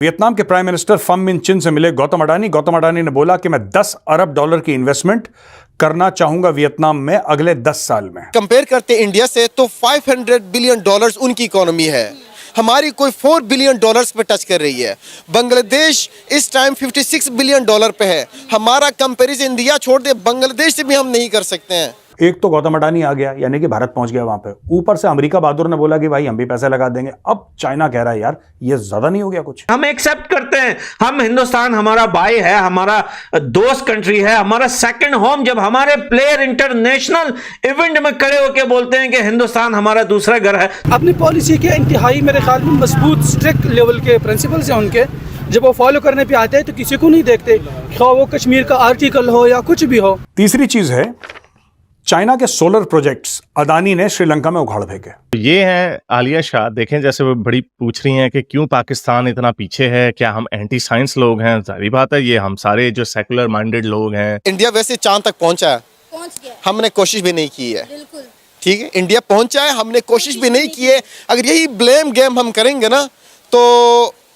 Vietnam के prime minister फम मिन चिन से मिले गौतम अडानी। गौतम अडानी ने बोला कि मैं 10 अरब डॉलर की इन्वेस्टमेंट करना चाहूंगा वियतनाम में अगले 10 साल में। कंपेयर करते इंडिया से तो 500 बिलियन डॉलर्स उनकी इकोनॉमी है, हमारी कोई 4 बिलियन डॉलर्स पे टच कर रही है। बांग्लादेश इस टाइम 56 बिलियन डॉलर पे है, हमारा कंपैरिजन इंडिया छोड़ दे बांग्लादेश से भी हम नहीं कर सकते हैं। एक तो गौतम अडानी आ गया, यानी कि भारत पहुंच गया वहां पे, ऊपर से अमेरिका बहादुर ने बोला कि भाई हम भी पैसे लगा देंगे। अब चाइना कह रहा है यार ये ज्यादा नहीं हो गया कुछ? हम एक्सेप्ट करते हैं, हम हिंदुस्तान हमारा भाई है, हमारा दोस्त कंट्री है, हमारा सेकंड होम। जब हमारे प्लेयर इंटरनेशनल इवेंट में खड़े होकर बोलते हैं कि हिंदुस्तान हमारा दूसरा घर है। अपनी पॉलिसी के इंतहाई मेरे ख्याल में मजबूत स्ट्रिक्ट लेवल के प्रिंसिपल्स हैं उनके, जब वो फॉलो करने पे आते हैं तो किसी को नहीं देखते, खा वो कश्मीर का आर्टिकल हो या कुछ भी हो। तीसरी चीज है चाइना के सोलर प्रोजेक्ट्स अदानी ने श्रीलंका में उखाड़ फेंके। ये है आलिया शाह। देखें जैसे वो बड़ी पूछ रही हैं कि क्यों पाकिस्तान इतना पीछे है, क्या हम एंटी साइंस लोग हैं? जाहिर बात है, ये हम सारे जो सेकुलर माइंडेड लोग हैं। इंडिया वैसे चांद तक पहुंचा है, हमने कोशिश भी नहीं की है। ठीक है, इंडिया पहुंचा है, हमने कोशिश भी नहीं की है। अगर यही ब्लेम गेम हम करेंगे ना तो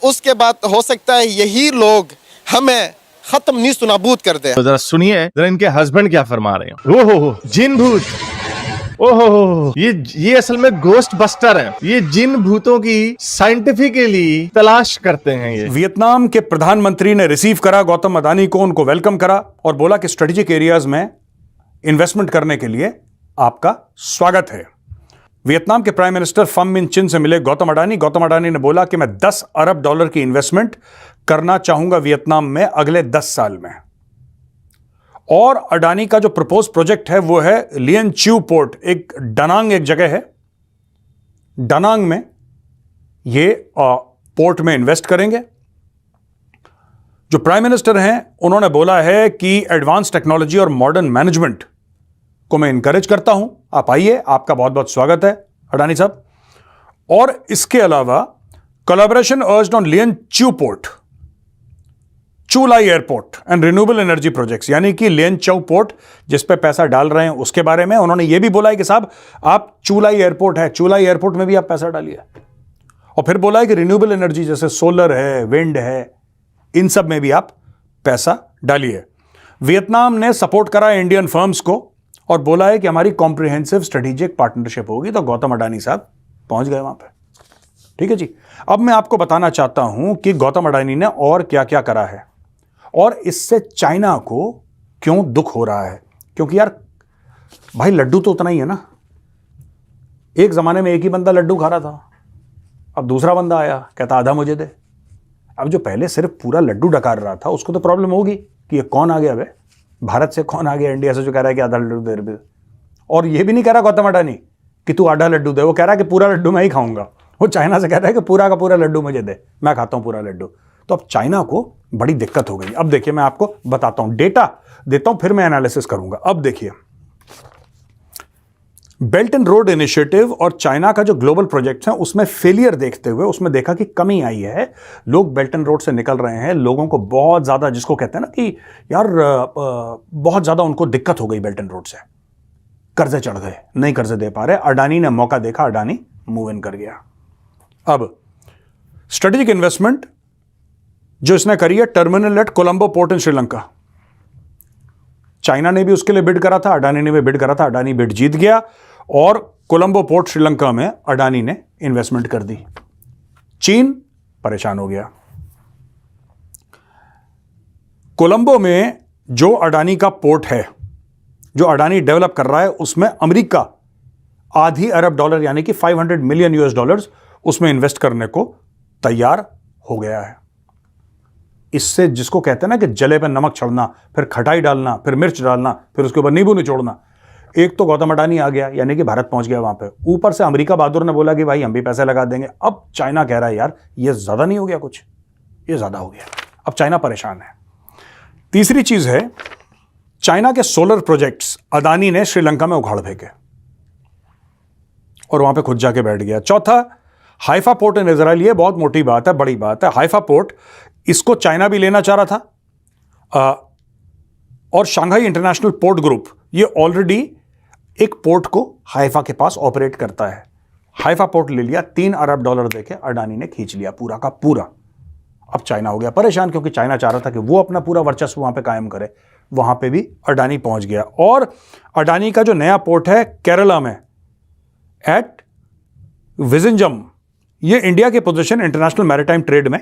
उसके बाद हो सकता है यही लोग हमें खत्म नीस्त नाबूद कर दे। तो जरा सुनिए जरा इनके हस्बैंड क्या फरमा रहे हैं। ओहो जिन भूत, ओहो ये असल में गोस्ट बस्टर है। ये जिन भूतों की साइंटिफिकली तलाश करते हैं। ये वियतनाम के प्रधानमंत्री ने रिसीव करा गौतम अडानी को, उनको वेलकम करा और बोला कि स्ट्रेटेजिक एरियाज में इन्वेस्टमेंट करने के लिए आपका स्वागत है। वियतनाम के प्राइम मिनिस्टर फम मिन चिन से मिले गौतम अडानी। गौतम अडानी ने बोला कि मैं 10 अरब डॉलर की इन्वेस्टमेंट करना चाहूंगा वियतनाम में अगले 10 साल में। और अडानी का जो प्रपोज प्रोजेक्ट है वो है लियन च्यू पोर्ट, एक डनांग एक जगह है, डनांग में ये पोर्ट में इन्वेस्ट करेंगे। जो प्राइम मिनिस्टर हैं उन्होंने बोला है कि एडवांस टेक्नोलॉजी और मॉडर्न मैनेजमेंट को मैं इंकरेज करता हूं, आप आइए, आपका बहुत बहुत स्वागत है अडानी साहब। और इसके अलावा collaboration urged on Lien Chieu port, Chu Lai airport and renewable energy projects, यानी कि लियन चौ पोर्ट जिस पे पैसा डाल रहे हैं उसके बारे में उन्होंने ये भी बोला है कि साहब आप चू लाई एयरपोर्ट है, चू लाई एयरपोर्ट में भी आप पैसा डालिए। और फिर बोला है कि रिन्यूएबल एनर्जी जैसे सोलर है, विंड है, इन सब में भी आप पैसा डालिए। वियतनाम ने सपोर्ट करा इंडियन फर्म्स को और बोला है कि हमारी कॉम्प्रिहेंसिव स्ट्रेटेजिक पार्टनरशिप होगी। तो गौतम अडानी साहब पहुंच गए वहां पे। ठीक है जी। अब मैं आपको बताना चाहता हूं कि गौतम अडानी ने और क्या क्या करा है और इससे चाइना को क्यों दुख हो रहा है। क्योंकि यार भाई लड्डू तो उतना ही है ना। एक जमाने में एक ही बंदा लड्डू खा रहा था, अब दूसरा बंदा आया कहता आधा मुझे दे। अब जो पहले सिर्फ पूरा लड्डू डकार रहा था उसको तो प्रॉब्लम होगी कि ये कौन आ गया, भारत से कौन आ गया, इंडिया से जो कह रहा है कि आधा लड्डू दे रहे। और ये भी नहीं कह रहा गौतम अडानी कि तू आधा लड्डू दे, वो कह रहा है कि पूरा लड्डू मैं ही खाऊंगा। वो चाइना से कह रहा है कि पूरा का पूरा लड्डू मुझे दे, मैं खाता हूं पूरा लड्डू। तो अब चाइना को बड़ी दिक्कत हो गई। अब देखिए मैं आपको बताता हूं, डेटा देता हूं, फिर मैं एनालिसिस करूंगा। अब देखिए बेल्ट एंड रोड इनिशिएटिव और चाइना का जो ग्लोबल प्रोजेक्ट है उसमें फेलियर देखते हुए उसमें देखा कि कमी आई है। लोग बेल्ट एंड रोड से निकल रहे हैं, लोगों को बहुत ज्यादा, जिसको कहते हैं ना कि यार बहुत ज्यादा उनको दिक्कत हो गई बेल्ट एंड रोड से, कर्जे चढ़ गए, नहीं कर्जे दे पा रहे। अडानी ने मौका देखा, अडानी मूव इन कर गया। अब स्ट्रेटेजिक इन्वेस्टमेंट जो इसने करी है terminal at Colombo port in Sri Lanka, China ने भी उसके लिए बिड करा था, अडानी ने भी बिड करा था, अडानी बिड जीत गया और कोलंबो पोर्ट श्रीलंका में अडानी ने इन्वेस्टमेंट कर दी। चीन परेशान हो गया। कोलंबो में जो अडानी का पोर्ट है, जो अडानी डेवलप कर रहा है, उसमें अमेरिका आधी अरब डॉलर यानी कि 500 मिलियन US डॉलर्स उसमें इन्वेस्ट करने को तैयार हो गया है। इससे जिसको कहते हैं ना कि जले पे नमक चढ़ना, फिर खटाई डालना, फिर मिर्च डालना, फिर उसके ऊपर नींबू निचोड़ना। एक तो गौतम अडानी आ गया, यानी कि भारत पहुंच गया वहां पे, ऊपर से अमेरिका बहादुर ने बोला कि भाई हम भी पैसे लगा देंगे। अब चाइना कह रहा है यार ये ज्यादा नहीं हो गया कुछ, ये ज्यादा हो गया। अब चाइना परेशान है। तीसरी चीज है चाइना के सोलर प्रोजेक्ट्स अडानी ने श्रीलंका में उखाड़ फेंके और वहां पे खुद जाके बैठ गया। चौथा हाइफा पोर्ट इन इजराइल, ये बहुत मोटी बात है, बड़ी बात है। हाइफा पोर्ट इसको चाइना भी लेना चाह रहा था और शंघाई इंटरनेशनल पोर्ट ग्रुप ये ऑलरेडी एक पोर्ट को हाइफा के पास ऑपरेट करता है। हाइफा पोर्ट ले लिया, 3 अरब डॉलर देके अडानी ने खींच लिया पूरा का पूरा। अब चाइना हो गया परेशान, क्योंकि चाइना चाह रहा था कि वो अपना पूरा वर्चस्व वहाँ पे कायम करे। वहाँ पे भी अडानी पहुँच गया। और अडानी का जो नया पोर्ट है केरला में एट विजिंजम, ये इंडिया की पोजीशन इंटरनेशनल मैरीटाइम ट्रेड में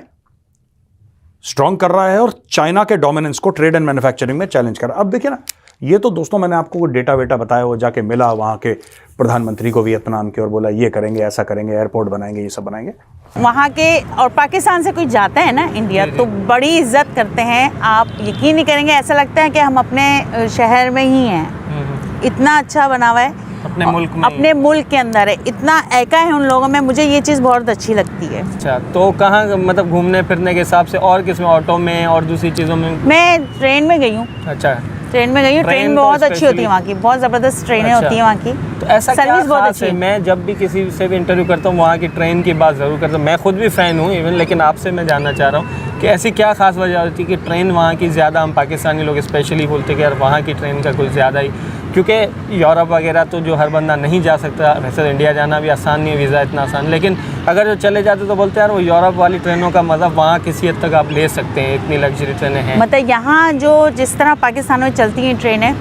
स्ट्रांग कर रहा है और चाइना के डोमिनेंस को ट्रेड एंड मैन्युफैक्चरिंग में चैलेंज कर रहा है। अब देखिए ना, ये तो दोस्तों मैंने आपको वो डेटा वेटा बताया, वो जाके मिला वहाँ के प्रधानमंत्री को वियतनाम के और बोला ये करेंगे, ऐसा करेंगे, एयरपोर्ट बनाएंगे, ये सब बनाएंगे। वहाँ के और पाकिस्तान से कोई जाता है ना इंडिया तो बड़ी इज्जत करते हैं। आप यकीन नहीं करेंगे, ऐसा लगता है कि हम अपने शहर में ही हैं। इतना अच्छा बना हुआ है, अपने मुल्क में, अपने मुल्क के अंदर है, इतना एका है उन लोगों में। मुझे ये चीज़ बहुत अच्छी लगती है। अच्छा, तो कहाँ मतलब घूमने फिरने के हिसाब से और किस में, ऑटो में और दूसरी चीज़ों में? मैं ट्रेन में गई हूँ। अच्छा, ट्रेन में गई हूँ। ट्रेन बहुत अच्छी होती है वहाँ की, बहुत ज़बरदस्त ट्रेनें होती हैं वहाँ की। तो ऐसा क्या सर्विस बहुत खास अच्छी है? है। मैं जब भी किसी से भी इंटरव्यू करता हूँ वहाँ की ट्रेन की बात ज़रूर करता हूँ। मैं खुद भी फ़ैन हूँ इवन, लेकिन आपसे मैं जानना चाह रहा हूँ कि ऐसी क्या खास वजह होती है कि ट्रेन वहाँ की ज़्यादा, हम पाकिस्तानी लोग स्पेशली बोलते हैं कि यार वहाँ की ट्रेन का कुछ ज़्यादा ही, क्योंकि यूरोप वगैरह तो जो हर बंदा नहीं जा सकता, वैसे तो इंडिया जाना भी आसान नहीं है, वीज़ा इतना आसान, लेकिन अगर जो चले जाते तो बोलते हैं यार वो यूरोप वाली ट्रेनों का मज़ा वहाँ किसी हद तक आप ले सकते हैं, इतनी लग्जरी ट्रेनें हैं। मतलब यहाँ जो जिस तरह पाकिस्तान में चलती हैं ट्रेनें,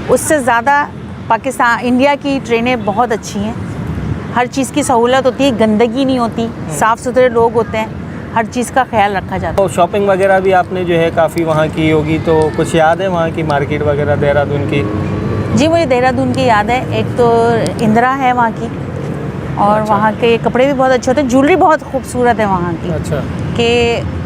उससे ज़्यादा पाकिस्तान इंडिया की ट्रेनें बहुत अच्छी हैं। हर चीज़ की सहूलत होती है, गंदगी नहीं होती, साफ़ सुथरे लोग होते हैं, हर चीज़ का ख्याल रखा जाता है। तो शॉपिंग वगैरह भी आपने जो है काफ़ी वहाँ की होगी, तो कुछ याद है वहाँ की मार्केट वगैरह देहरादून की? जी, मुझे देहरादून की याद है। एक तो इंदिरा है वहाँ की, और वहाँ के कपड़े भी बहुत अच्छे होते हैं, ज्वेलरी बहुत खूबसूरत है वहाँ की। अच्छा, कि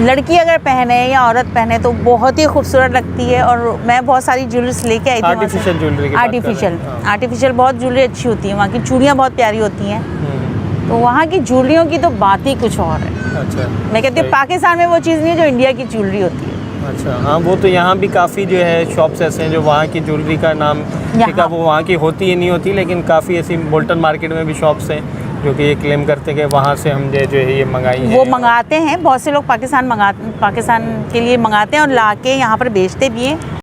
लड़की अगर पहने या औरत पहने तो बहुत ही खूबसूरत लगती है। और मैं बहुत सारी ज्वेलरीज लेके आई थी। आर्टिफिशियल ज्वेलरी की बात कर रहे हैं। आर्टिफिशियल बहुत ज्वेलरी अच्छी होती है वहाँ की, चूड़ियाँ बहुत प्यारी होती हैं। तो वहाँ की ज्वेलरियों की तो बात ही कुछ और है। अच्छा, मैं कहती हूँ पाकिस्तान में वो चीज़ नहीं है जो इंडिया की ज्वेलरी होती है। अच्छा, हाँ, वो तो यहाँ भी काफ़ी जो है शॉप्स ऐसे हैं जो वहाँ की ज्वेलरी का नाम ठीक है, वो वहाँ की होती है नहीं होती, लेकिन काफ़ी ऐसी बोल्टन मार्केट में भी शॉप्स हैं जो कि ये क्लेम करते हैं कि वहाँ से हम जो है ये मंगाई है। वो मंगाते हैं, बहुत से लोग पाकिस्तान के लिए मंगाते हैं और ला के यहाँ पर बेचते भी हैं।